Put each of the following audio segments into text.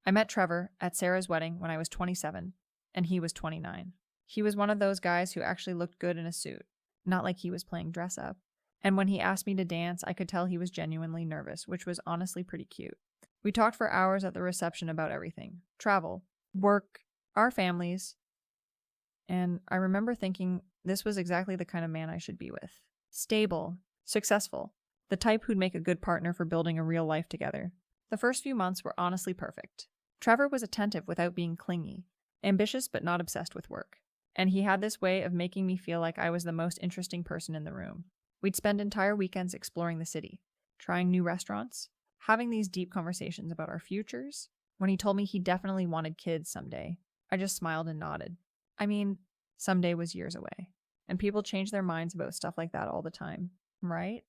I met Trevor at Sarah's wedding when I was 27, and he was 29. He was one of those guys who actually looked good in a suit, not like he was playing dress up. And when he asked me to dance, I could tell he was genuinely nervous, which was honestly pretty cute. We talked for hours at the reception about everything: travel, work, our families, and I remember thinking this was exactly the kind of man I should be with. Stable, successful, the type who'd make a good partner for building a real life together. The first few months were honestly perfect. Trevor was attentive without being clingy, ambitious but not obsessed with work. And he had this way of making me feel like I was the most interesting person in the room. We'd spend entire weekends exploring the city, trying new restaurants, having these deep conversations about our futures. When he told me he definitely wanted kids someday, I just smiled and nodded. I mean, someday was years away, and people change their minds about stuff like that all the time, right?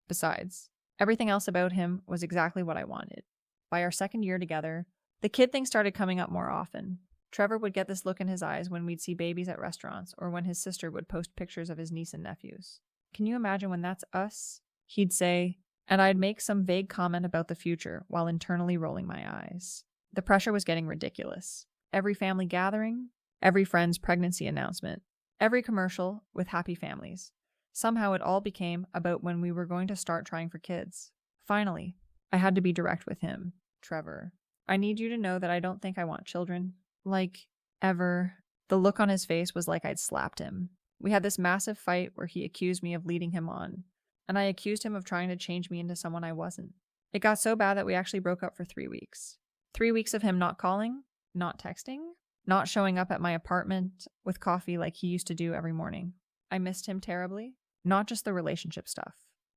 Besides, everything else about him was exactly what I wanted. By our second year together, the kid thing started coming up more often. Trevor would get this look in his eyes when we'd see babies at restaurants or when his sister would post pictures of his niece and nephews. Can you imagine when that's us? He'd say, and I'd make some vague comment about the future while internally rolling my eyes. The pressure was getting ridiculous. Every family gathering, every friend's pregnancy announcement, every commercial with happy families. Somehow it all became about when we were going to start trying for kids. Finally, I had to be direct with him. Trevor, I need you to know that I don't think I want children. Like, ever. The look on his face was like I'd slapped him. We had this massive fight where he accused me of leading him on, and I accused him of trying to change me into someone I wasn't. It got so bad that we actually broke up for 3 weeks. 3 weeks of him not calling, not texting, not showing up at my apartment with coffee like he used to do every morning. I missed him terribly. Not just the relationship stuff,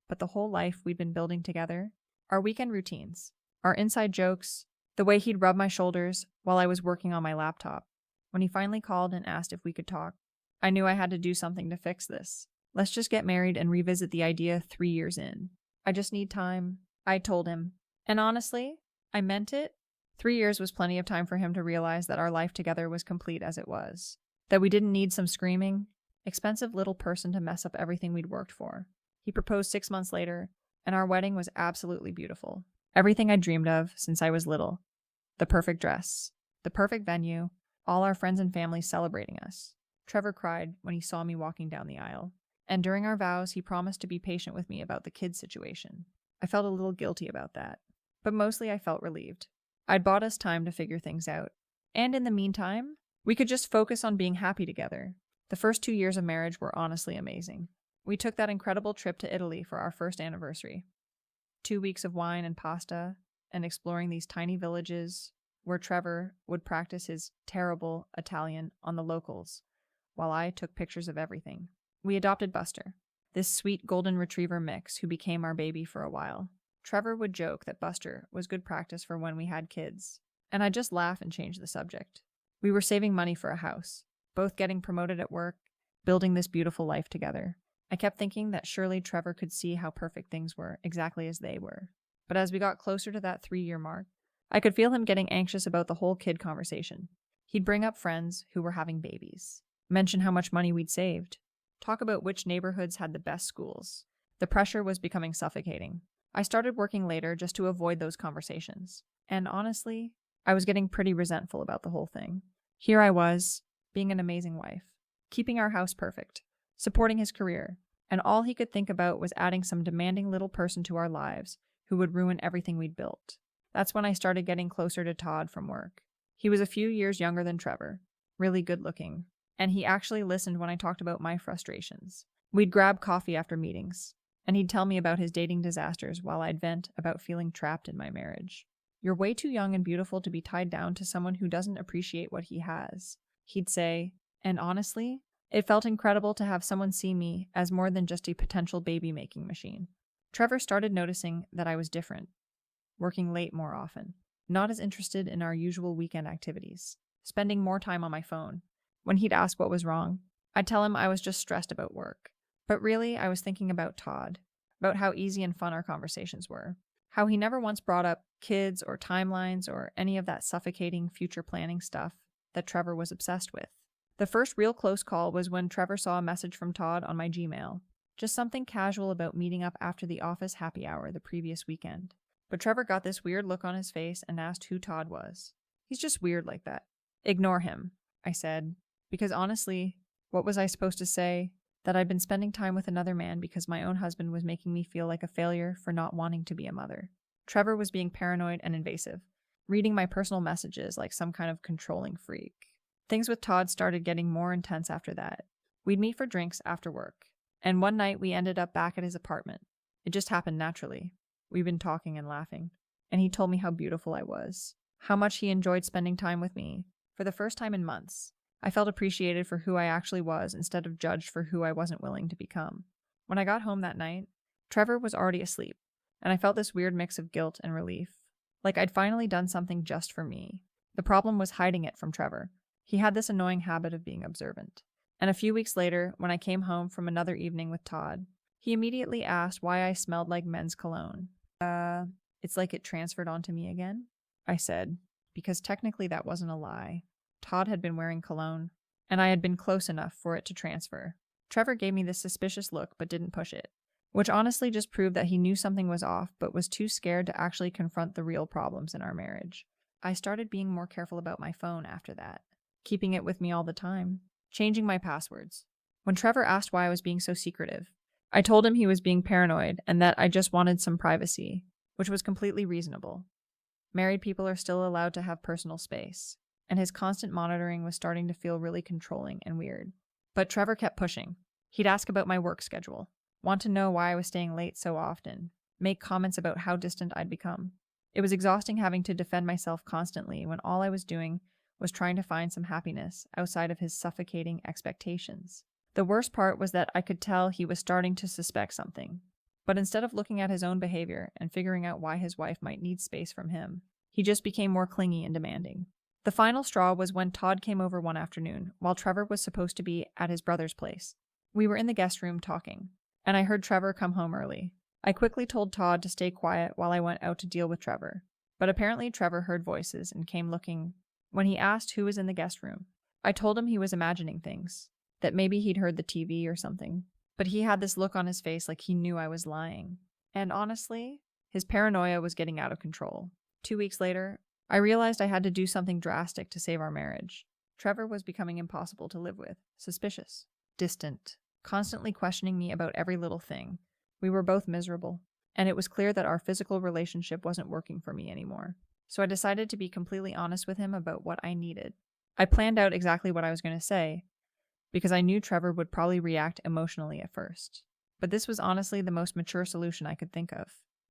but the whole life we'd been building together. Our weekend routines, our inside jokes, the way he'd rub my shoulders while I was working on my laptop. When he finally called and asked if we could talk, I knew I had to do something to fix this. Let's just get married and revisit the idea 3 years in. I just need time, I told him. And honestly, I meant it. 3 years was plenty of time for him to realize that our life together was complete as it was. That we didn't need some screaming, expensive little person to mess up everything we'd worked for. He proposed 6 months later, and our wedding was absolutely beautiful. Everything I dreamed of since I was little. The perfect dress, the perfect venue, all our friends and family celebrating us. Trevor cried when he saw me walking down the aisle. And during our vows, he promised to be patient with me about the kids situation. I felt a little guilty about that, but mostly I felt relieved. I'd bought us time to figure things out. And in the meantime, we could just focus on being happy together. The first 2 years of marriage were honestly amazing. We took that incredible trip to Italy for our first anniversary. 2 weeks of wine and pasta, and exploring these tiny villages where Trevor would practice his terrible Italian on the locals, while I took pictures of everything. We adopted Buster, this sweet golden retriever mix who became our baby for a while. Trevor would joke that Buster was good practice for when we had kids, and I'd just laugh and change the subject. We were saving money for a house, both getting promoted at work, building this beautiful life together. I kept thinking that surely Trevor could see how perfect things were, exactly as they were. But as we got closer to that 3-year mark, I could feel him getting anxious about the whole kid conversation. He'd bring up friends who were having babies, mention how much money we'd saved, talk about which neighborhoods had the best schools. The pressure was becoming suffocating. I started working later just to avoid those conversations. And honestly, I was getting pretty resentful about the whole thing. Here I was, being an amazing wife, keeping our house perfect, supporting his career, and all he could think about was adding some demanding little person to our lives who would ruin everything we'd built. That's when I started getting closer to Todd from work. He was a few years younger than Trevor, really good looking, and he actually listened when I talked about my frustrations. We'd grab coffee after meetings, and he'd tell me about his dating disasters while I'd vent about feeling trapped in my marriage. You're way too young and beautiful to be tied down to someone who doesn't appreciate what he has, he'd say, and honestly, it felt incredible to have someone see me as more than just a potential baby-making machine. Trevor started noticing that I was different, working late more often, not as interested in our usual weekend activities, spending more time on my phone. When he'd ask what was wrong, I'd tell him I was just stressed about work. But really, I was thinking about Todd, about how easy and fun our conversations were, how he never once brought up kids or timelines or any of that suffocating future planning stuff that Trevor was obsessed with. The first real close call was when Trevor saw a message from Todd on my Gmail, just something casual about meeting up after the office happy hour the previous weekend. But Trevor got this weird look on his face and asked who Todd was. He's just weird like that. Ignore him, I said, because honestly, what was I supposed to say? That I'd been spending time with another man because my own husband was making me feel like a failure for not wanting to be a mother. Trevor was being paranoid and invasive, reading my personal messages like some kind of controlling freak. Things with Todd started getting more intense after that. We'd meet for drinks after work, and one night we ended up back at his apartment. It just happened naturally. We'd been talking and laughing, and he told me how beautiful I was, how much he enjoyed spending time with me. For the first time in months, I felt appreciated for who I actually was instead of judged for who I wasn't willing to become. When I got home that night, Trevor was already asleep, and I felt this weird mix of guilt and relief, like I'd finally done something just for me. The problem was hiding it from Trevor. He had this annoying habit of being observant. And a few weeks later, when I came home from another evening with Todd, he immediately asked why I smelled like men's cologne. It's like it transferred onto me again, I said, because technically that wasn't a lie. Todd had been wearing cologne, and I had been close enough for it to transfer. Trevor gave me this suspicious look but didn't push it, which honestly just proved that he knew something was off but was too scared to actually confront the real problems in our marriage. I started being more careful about my phone after that, keeping it with me all the time, changing my passwords. When Trevor asked why I was being so secretive, I told him he was being paranoid and that I just wanted some privacy, which was completely reasonable. Married people are still allowed to have personal space, and his constant monitoring was starting to feel really controlling and weird. But Trevor kept pushing. He'd ask about my work schedule, want to know why I was staying late so often, make comments about how distant I'd become. It was exhausting having to defend myself constantly when all I was doing was trying to find some happiness outside of his suffocating expectations. The worst part was that I could tell he was starting to suspect something. But instead of looking at his own behavior and figuring out why his wife might need space from him, he just became more clingy and demanding. The final straw was when Todd came over one afternoon, while Trevor was supposed to be at his brother's place. We were in the guest room talking, and I heard Trevor come home early. I quickly told Todd to stay quiet while I went out to deal with Trevor, but apparently Trevor heard voices and came looking. When he asked who was in the guest room, I told him he was imagining things, that maybe he'd heard the TV or something, but he had this look on his face like he knew I was lying. And honestly, his paranoia was getting out of control. 2 weeks later, I realized I had to do something drastic to save our marriage. Trevor was becoming impossible to live with, suspicious, distant, constantly questioning me about every little thing. We were both miserable, and it was clear that our physical relationship wasn't working for me anymore. So I decided to be completely honest with him about what I needed. I planned out exactly what I was going to say, because I knew Trevor would probably react emotionally at first. But this was honestly the most mature solution I could think of.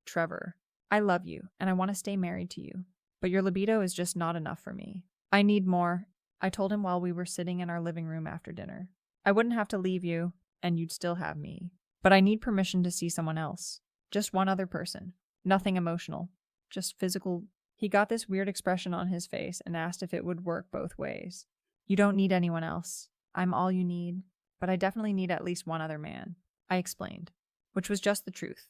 Trevor, I love you, and I want to stay married to you. But your libido is just not enough for me. I need more, I told him while we were sitting in our living room after dinner. I wouldn't have to leave you, and you'd still have me. But I need permission to see someone else. Just one other person. Nothing emotional. Just physical. He got this weird expression on his face and asked if it would work both ways. You don't need anyone else. I'm all you need. But I definitely need at least one other man, I explained, which was just the truth.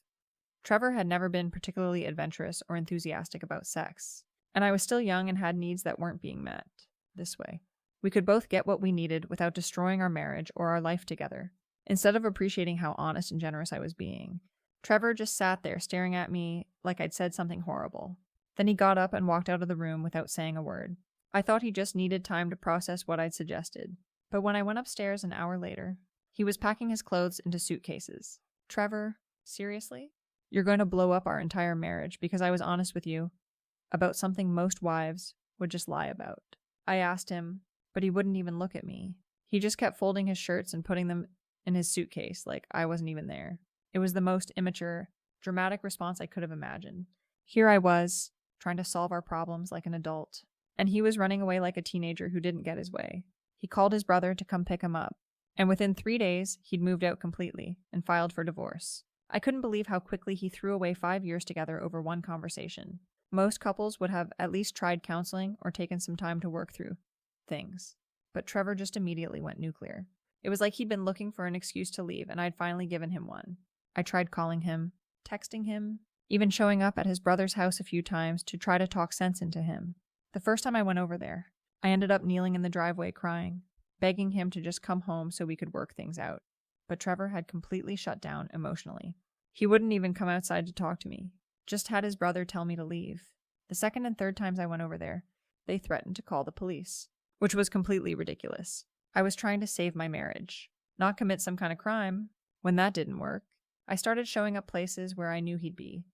Trevor had never been particularly adventurous or enthusiastic about sex, and I was still young and had needs that weren't being met. This way, we could both get what we needed without destroying our marriage or our life together. Instead of appreciating how honest and generous I was being, Trevor just sat there staring at me like I'd said something horrible. Then he got up and walked out of the room without saying a word. I thought he just needed time to process what I'd suggested. But when I went upstairs an hour later, he was packing his clothes into suitcases. Trevor, seriously? You're going to blow up our entire marriage because I was honest with you about something most wives would just lie about. I asked him, but he wouldn't even look at me. He just kept folding his shirts and putting them in his suitcase like I wasn't even there. It was the most immature, dramatic response I could have imagined. Here I was, trying to solve our problems like an adult, and he was running away like a teenager who didn't get his way. He called his brother to come pick him up, and within 3 days, he'd moved out completely and filed for divorce. I couldn't believe how quickly he threw away 5 years together over one conversation. Most couples would have at least tried counseling or taken some time to work through things. But Trevor just immediately went nuclear. It was like he'd been looking for an excuse to leave, and I'd finally given him one. I tried calling him, texting him, even showing up at his brother's house a few times to try to talk sense into him. The first time I went over there, I ended up kneeling in the driveway crying, begging him to just come home so we could work things out. But Trevor had completely shut down emotionally. He wouldn't even come outside to talk to me, just had his brother tell me to leave. The second and third times I went over there, they threatened to call the police, which was completely ridiculous. I was trying to save my marriage, not commit some kind of crime. When that didn't work, I started showing up places where I knew he'd be.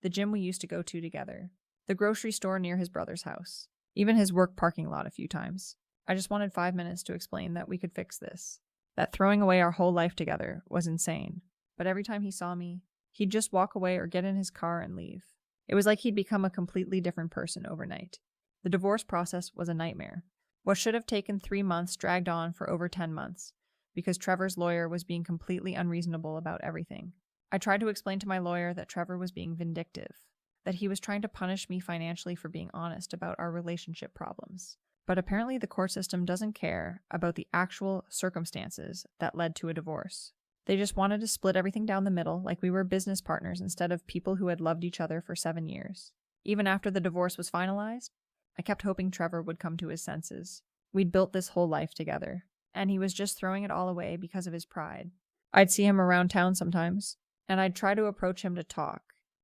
The gym we used to go to together, the grocery store near his brother's house, even his work parking lot a few times. I just wanted 5 minutes to explain that we could fix this, that throwing away our whole life together was insane. But every time he saw me, he'd just walk away or get in his car and leave. It was like he'd become a completely different person overnight. The divorce process was a nightmare. What should have taken 3 months dragged on for over 10 months, because Trevor's lawyer was being completely unreasonable about everything. I tried to explain to my lawyer that Trevor was being vindictive, that he was trying to punish me financially for being honest about our relationship problems. But apparently the court system doesn't care about the actual circumstances that led to a divorce. They just wanted to split everything down the middle like we were business partners instead of people who had loved each other for 7 years. Even after the divorce was finalized, I kept hoping Trevor would come to his senses. We'd built this whole life together, and he was just throwing it all away because of his pride. I'd see him around town sometimes, and I'd try to approach him to talk,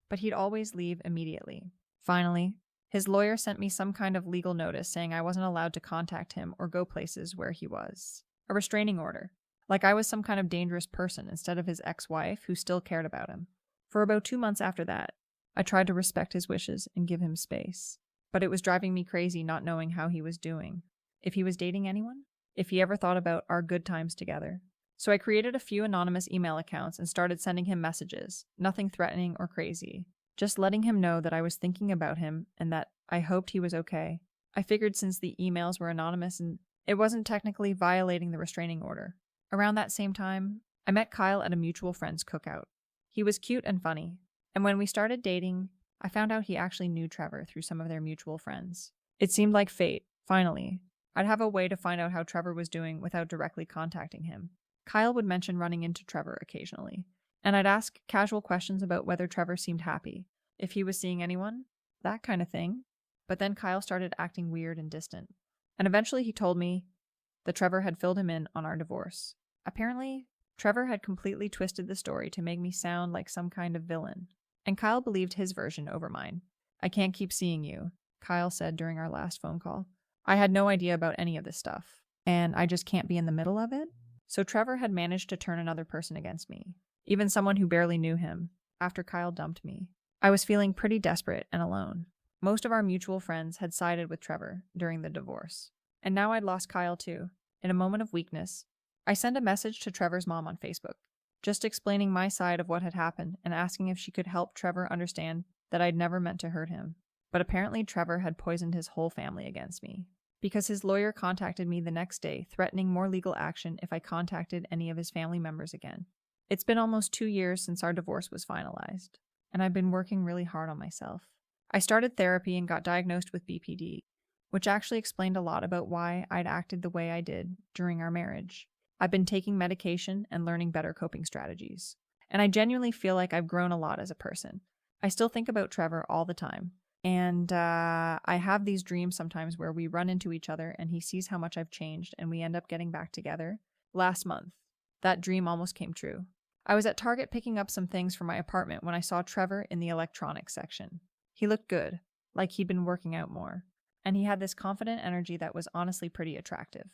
but he'd always leave immediately. Finally, his lawyer sent me some kind of legal notice saying I wasn't allowed to contact him or go places where he was. A restraining order. Like I was some kind of dangerous person instead of his ex-wife who still cared about him. For about 2 months after that, I tried to respect his wishes and give him space. But it was driving me crazy not knowing how he was doing. If he was dating anyone? If he ever thought about our good times together. So I created a few anonymous email accounts and started sending him messages, nothing threatening or crazy. Just letting him know that I was thinking about him and that I hoped he was okay. I figured since the emails were anonymous and it wasn't technically violating the restraining order. Around that same time, I met Kyle at a mutual friend's cookout. He was cute and funny, and when we started dating, I found out he actually knew Trevor through some of their mutual friends. It seemed like fate, finally. I'd have a way to find out how Trevor was doing without directly contacting him. Kyle would mention running into Trevor occasionally, and I'd ask casual questions about whether Trevor seemed happy, if he was seeing anyone, that kind of thing. But then Kyle started acting weird and distant, and eventually he told me that Trevor had filled him in on our divorce. Apparently, Trevor had completely twisted the story to make me sound like some kind of villain, and Kyle believed his version over mine. I can't keep seeing you, Kyle said during our last phone call. I had no idea about any of this stuff, and I just can't be in the middle of it. So Trevor had managed to turn another person against me, even someone who barely knew him, after Kyle dumped me. I was feeling pretty desperate and alone. Most of our mutual friends had sided with Trevor during the divorce, and now I'd lost Kyle too. In a moment of weakness, I sent a message to Trevor's mom on Facebook, just explaining my side of what had happened and asking if she could help Trevor understand that I'd never meant to hurt him. But apparently Trevor had poisoned his whole family against me, because his lawyer contacted me the next day, threatening more legal action if I contacted any of his family members again. It's been almost 2 years since our divorce was finalized, and I've been working really hard on myself. I started therapy and got diagnosed with BPD, which actually explained a lot about why I'd acted the way I did during our marriage. I've been taking medication and learning better coping strategies, and I genuinely feel like I've grown a lot as a person. I still think about Trevor all the time, and I have these dreams sometimes where we run into each other and he sees how much I've changed and we end up getting back together. Last month, that dream almost came true. I was at Target picking up some things for my apartment when I saw Trevor in the electronics section. He looked good, like he'd been working out more, and he had this confident energy that was honestly pretty attractive.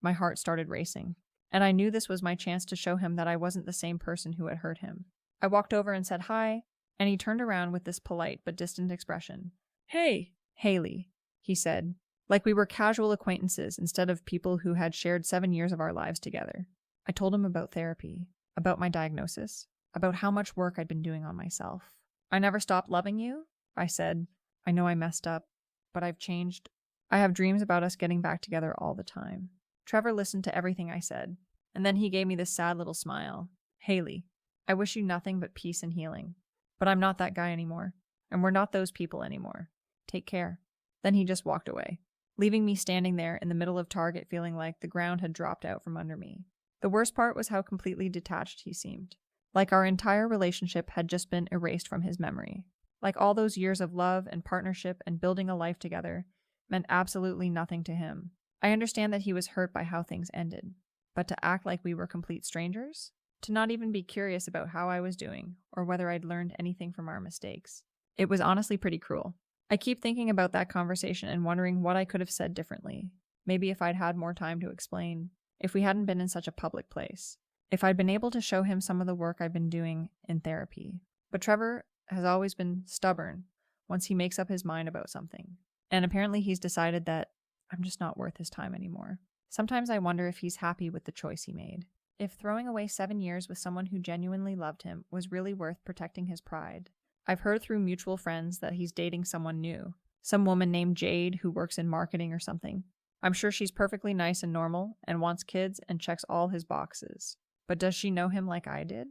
My heart started racing, and I knew this was my chance to show him that I wasn't the same person who had hurt him. I walked over and said hi, and he turned around with this polite but distant expression. "Hey, Haley," he said, like we were casual acquaintances instead of people who had shared 7 years of our lives together. I told him about therapy, about my diagnosis, about how much work I'd been doing on myself. "I never stopped loving you," I said. "I know I messed up, but I've changed. I have dreams about us getting back together all the time." Trevor listened to everything I said, and then he gave me this sad little smile. "Haley, I wish you nothing but peace and healing. But I'm not that guy anymore, and we're not those people anymore. Take care." Then he just walked away, leaving me standing there in the middle of Target feeling like the ground had dropped out from under me. The worst part was how completely detached he seemed. Like our entire relationship had just been erased from his memory. Like all those years of love and partnership and building a life together meant absolutely nothing to him. I understand that he was hurt by how things ended, but to act like we were complete strangers? To not even be curious about how I was doing or whether I'd learned anything from our mistakes. It was honestly pretty cruel. I keep thinking about that conversation and wondering what I could have said differently. Maybe if I'd had more time to explain, if we hadn't been in such a public place, if I'd been able to show him some of the work I've been doing in therapy. But Trevor has always been stubborn once he makes up his mind about something. And apparently he's decided that I'm just not worth his time anymore. Sometimes I wonder if he's happy with the choice he made. If throwing away 7 years with someone who genuinely loved him was really worth protecting his pride. I've heard through mutual friends that he's dating someone new, some woman named Jade who works in marketing or something. I'm sure she's perfectly nice and normal and wants kids and checks all his boxes. But does she know him like I did?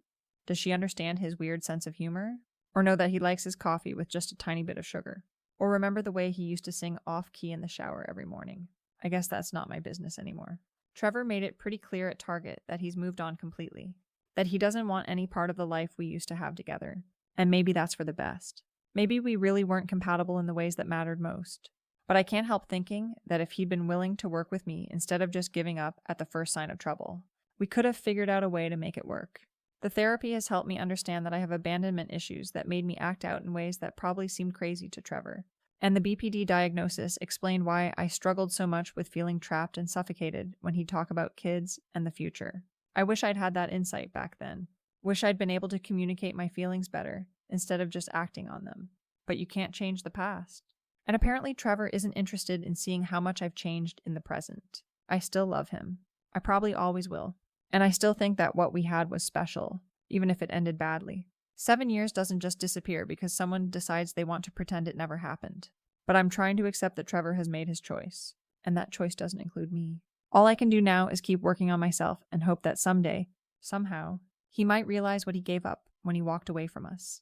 Does she understand his weird sense of humor? Or know that he likes his coffee with just a tiny bit of sugar? Or remember the way he used to sing off-key in the shower every morning? I guess that's not my business anymore. Trevor made it pretty clear at Target that he's moved on completely, that he doesn't want any part of the life we used to have together. And maybe that's for the best. Maybe we really weren't compatible in the ways that mattered most. But I can't help thinking that if he'd been willing to work with me instead of just giving up at the first sign of trouble, we could have figured out a way to make it work. The therapy has helped me understand that I have abandonment issues that made me act out in ways that probably seemed crazy to Trevor. And the BPD diagnosis explained why I struggled so much with feeling trapped and suffocated when he'd talk about kids and the future. I wish I'd had that insight back then. Wish I'd been able to communicate my feelings better instead of just acting on them. But you can't change the past. And apparently Trevor isn't interested in seeing how much I've changed in the present. I still love him. I probably always will. And I still think that what we had was special, even if it ended badly. 7 years doesn't just disappear because someone decides they want to pretend it never happened. But I'm trying to accept that Trevor has made his choice, and that choice doesn't include me. All I can do now is keep working on myself and hope that someday, somehow, he might realize what he gave up when he walked away from us.